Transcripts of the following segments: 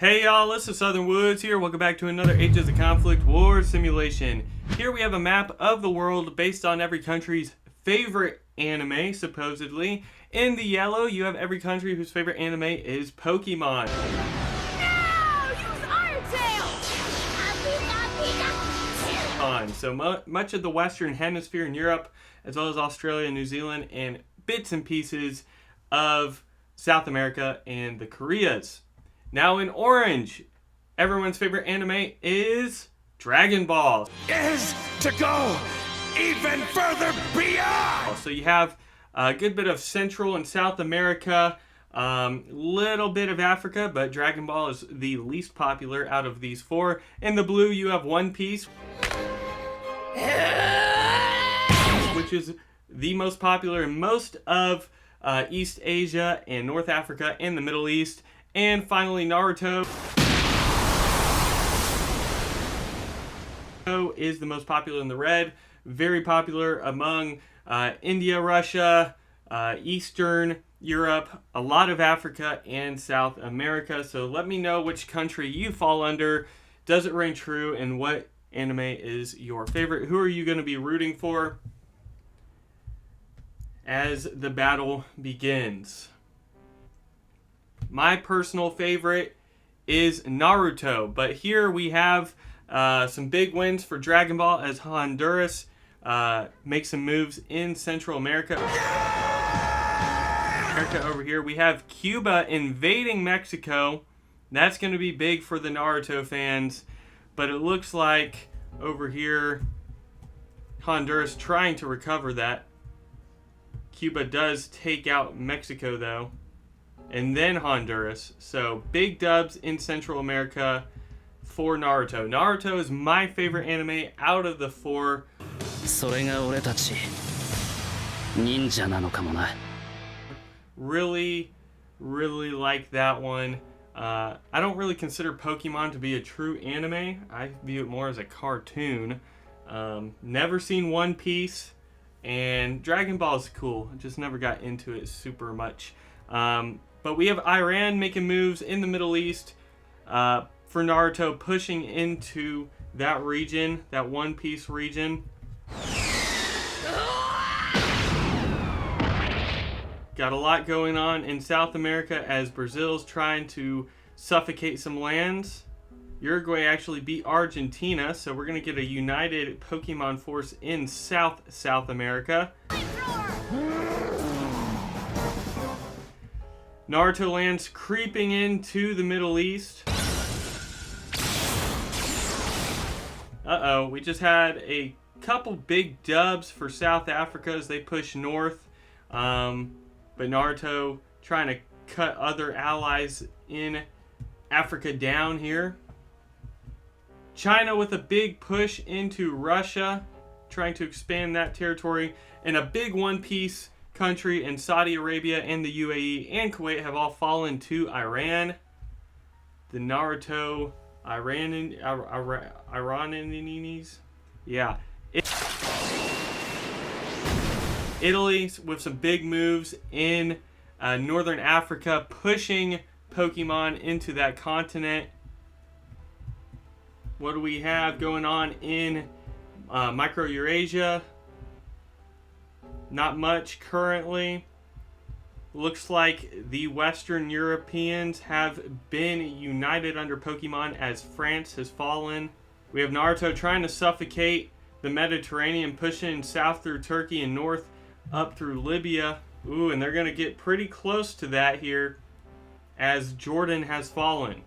Hey y'all, this is Southern Woods here. Welcome back to another Ages of Conflict War simulation. Here we have a map of the world based on every country's favorite anime, supposedly. In the yellow, you have every country whose favorite anime is Pokemon. So much of the Western Hemisphere in Europe, as well as Australia, New Zealand, and bits and pieces of South America and the Koreas. Now in orange, everyone's favorite anime is Dragon Ball. Is to go even further beyond! So you have a good bit of Central and South America, little bit of Africa, but Dragon Ball is the least popular out of these four. In the blue, you have One Piece, which is the most popular in most of East Asia and North Africa and the Middle East. And finally, Naruto is the most popular in the red. Very popular among India, Russia, Eastern Europe, a lot of Africa, and South America. So let me know which country you fall under. Does it ring true? And what anime is your favorite? Who are you going to be rooting for as the battle begins? My personal favorite is Naruto, but here we have some big wins for Dragon Ball as Honduras makes some moves in Central America. Over here, we have Cuba invading Mexico. That's going to be big for the Naruto fans, but it looks like over here, Honduras trying to recover that. Cuba does take out Mexico, though. And then Honduras. So big dubs in Central America for Naruto. Naruto is my favorite anime out of the four. Really like that one. I don't really consider Pokemon to be a true anime. I view it more as a cartoon. Never seen One Piece. And Dragon Ball is cool. I just never got into it super much. But we have Iran making moves in the Middle East for Naruto, pushing into that region, that One Piece region. Got a lot going on in South America as Brazil's trying to suffocate some lands. Uruguay actually beat Argentina, so we're going to get a united Pokemon force in South America. Naruto lands creeping into the Middle East. Uh-oh, we just had a couple big dubs for South Africa as they push north. But Naruto trying to cut other allies in Africa down here. China with a big push into Russia, trying to expand that territory. And a big One Piece country in Saudi Arabia and the UAE and Kuwait have all fallen to Iran. The Naruto Iranians. Yeah. Italy with some big moves in Northern Africa, pushing Pokemon into that continent. What do we have going on in Micro-Eurasia? Not much currently. Looks like the Western Europeans have been united under Pokemon as France has fallen. We have Naruto trying to suffocate the Mediterranean, pushing south through Turkey and north up through Libya. Ooh, and they're going to get pretty close to that here as Jordan has fallen.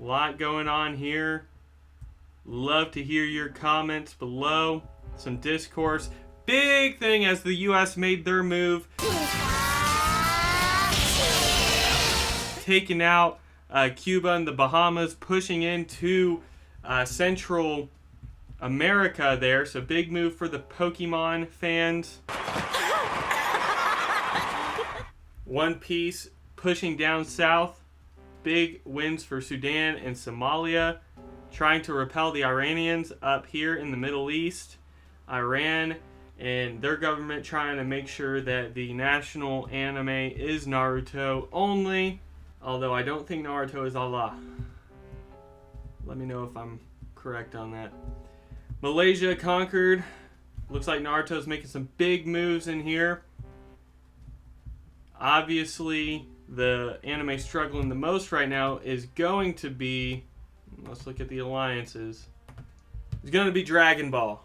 A lot going on here. Love to hear your comments below. Some discourse. Big thing as the U.S. made their move. Taking out Cuba and the Bahamas, pushing into Central America there. So big move for the Pokemon fans. One Piece pushing down south. Big wins for Sudan and Somalia. Trying to repel the Iranians up here in the Middle East. Iran and their government trying to make sure that the national anime is Naruto only, although I don't think Naruto is Allah. Let me know if I'm correct on that. Malaysia conquered. Looks like Naruto's making some big moves in here. Obviously, the anime struggling the most right now is going to be, let's look at the alliances. It's going to be Dragon Ball.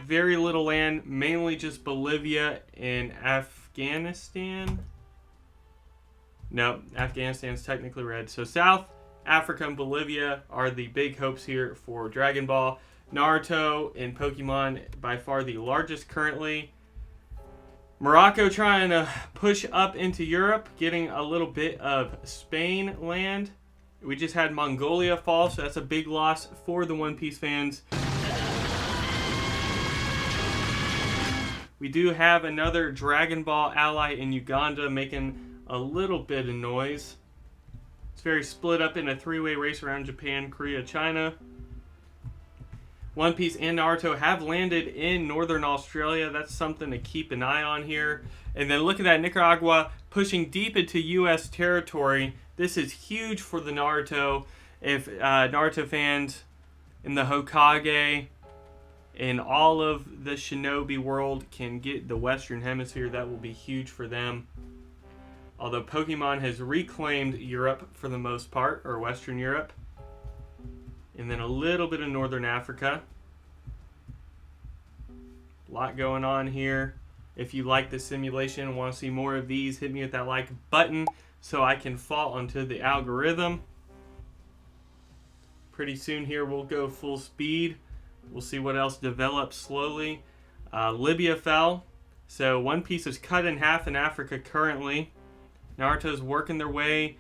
Very little land, mainly just Bolivia and Afghanistan. No, Afghanistan's technically red. So South Africa and Bolivia are the big hopes here for Dragon Ball. Naruto and Pokemon by far the largest currently. Morocco trying to push up into Europe, getting a little bit of Spain land. We just had Mongolia fall, so that's a big loss for the One Piece fans. We do have another Dragon Ball ally in Uganda making a little bit of noise. It's very split up in a three-way race around Japan, Korea, China. One Piece and Naruto have landed in northern Australia. That's something to keep an eye on here. And then look at that, Nicaragua pushing deep into U.S. territory. This is huge for the Naruto. If Naruto fans in the Hokage and all of the Shinobi world can get the Western Hemisphere, that will be huge for them. Although Pokemon has reclaimed Europe for the most part, or Western Europe. And then a little bit of Northern Africa. A lot going on here. If you like the simulation and want to see more of these, hit me with that like button so I can fall onto the algorithm. Pretty soon here we'll go full speed. We'll see what else develops slowly. Libya fell. So One Piece is cut in half in Africa currently. Naruto's working their way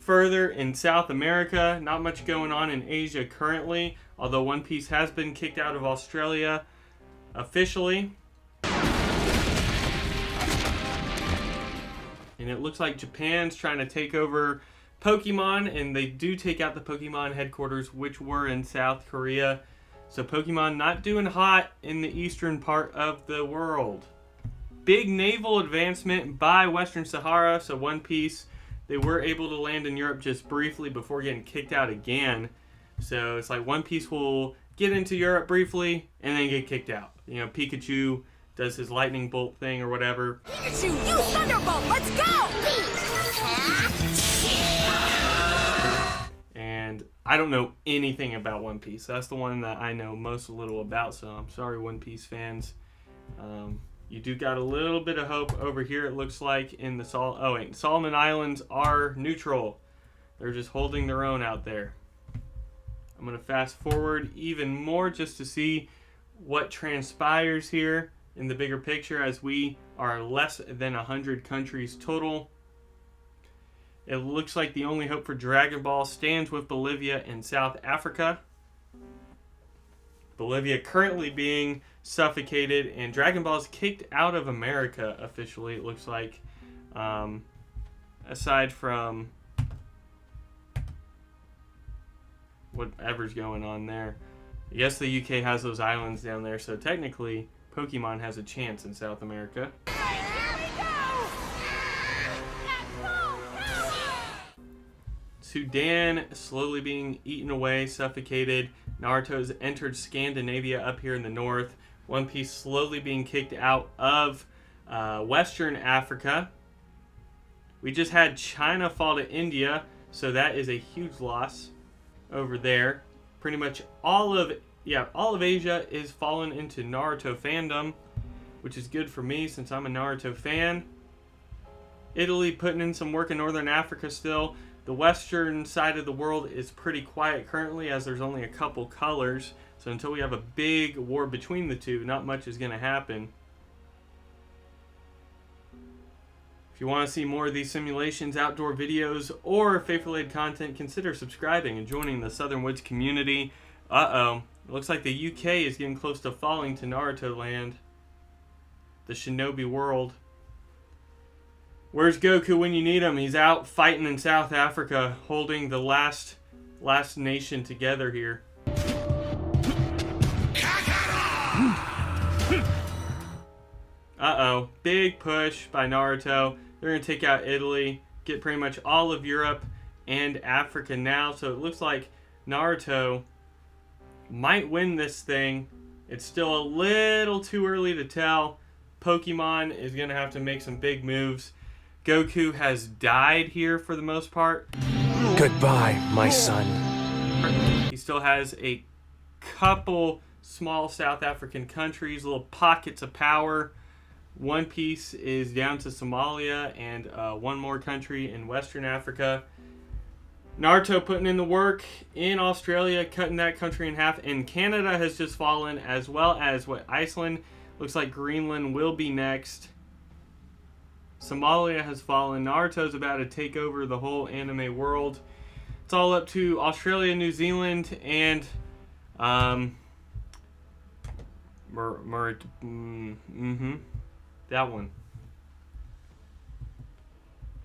further in South America. Not much going on in Asia currently, although One Piece has been kicked out of Australia officially. And it looks like Japan's trying to take over Pokemon, and they do take out the Pokemon headquarters, which were in South Korea. So Pokemon not doing hot in the eastern part of the world. Big naval advancement by Western Sahara, so One Piece, they were able to land in Europe just briefly before getting kicked out again. So it's like One Piece will get into Europe briefly and then get kicked out. You know, Pikachu does his lightning bolt thing or whatever. Pikachu, use Thunderbolt, let's go! And I don't know anything about One Piece. That's the one that I know most little about, so I'm sorry, One Piece fans. You do got a little bit of hope over here, it looks like, in the Solomon Islands are neutral. They're just holding their own out there. I'm going to fast forward even more just to see what transpires here in the bigger picture, as we are less than 100 countries total. It looks like the only hope for Dragon Ball stands with Bolivia and South Africa. Bolivia currently being suffocated, and Dragon Ball is kicked out of America officially, it looks like. Aside from whatever's going on there. I guess the UK has those islands down there, so technically Pokemon has a chance in South America. Sudan slowly being eaten away, suffocated. Naruto's entered Scandinavia up here in the north. One Piece slowly being kicked out of Western Africa. We just had China fall to India, so that is a huge loss over there. Pretty much all of Asia is fallen into Naruto fandom, which is good for me since I'm a Naruto fan. Italy putting in some work in Northern Africa still. The western side of the world is pretty quiet currently, as there's only a couple colors. So until we have a big war between the two, not much is going to happen. If you want to see more of these simulations, outdoor videos, or faith-related content, consider subscribing and joining the Southern Woods community. It looks like the UK is getting close to falling to Naruto land. The Shinobi world. Where's Goku when you need him? He's out fighting in South Africa, holding the last nation together here. Uh-oh. Big push by Naruto. They're going to take out Italy, get pretty much all of Europe and Africa now. So it looks like Naruto might win this thing. It's still a little too early to tell. Pokemon is going to have to make some big moves. Goku has died here for the most part. Goodbye, my son. He still has a couple small South African countries, little pockets of power. One piece is down to Somalia and one more country in Western Africa. Naruto putting in the work in Australia, cutting that country in half. And Canada has just fallen, as well as Iceland. Looks like Greenland will be next. Somalia has fallen. Naruto's about to take over the whole anime world. It's all up to Australia, New Zealand, and that one.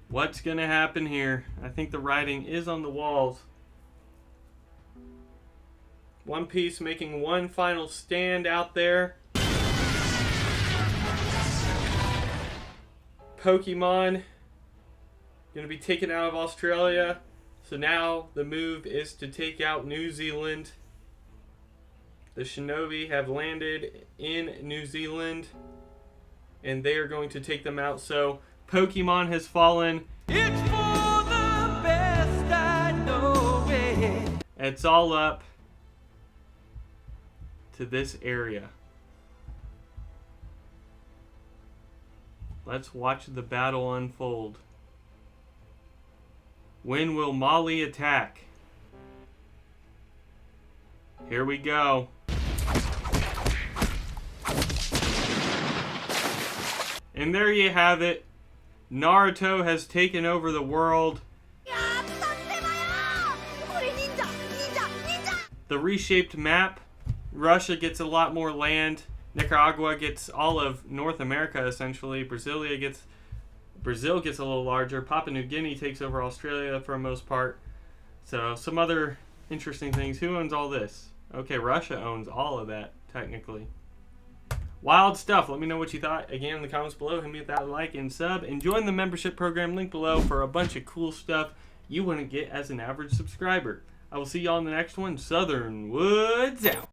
What's going to happen here? I think the writing is on the walls. One Piece making one final stand out there. Pokemon going to be taken out of Australia. So now the move is to take out New Zealand. The Shinobi have landed in New Zealand, and they are going to take them out. So Pokemon has fallen. It's for the best, I know it. It's all up to this area. Let's watch the battle unfold. When will Mali attack? Here we go. And there you have it. Naruto has taken over the world. The reshaped map. Russia gets a lot more land. Nicaragua gets all of North America, essentially. Brazil gets a little larger. Papua New Guinea takes over Australia for the most part. So some other interesting things. Who owns all this? Okay, Russia owns all of that, technically. Wild stuff. Let me know what you thought. Again, in the comments below. Hit me with that like and sub. And join the membership program link below for a bunch of cool stuff you wouldn't get as an average subscriber. I will see y'all in the next one. Southern Woods out.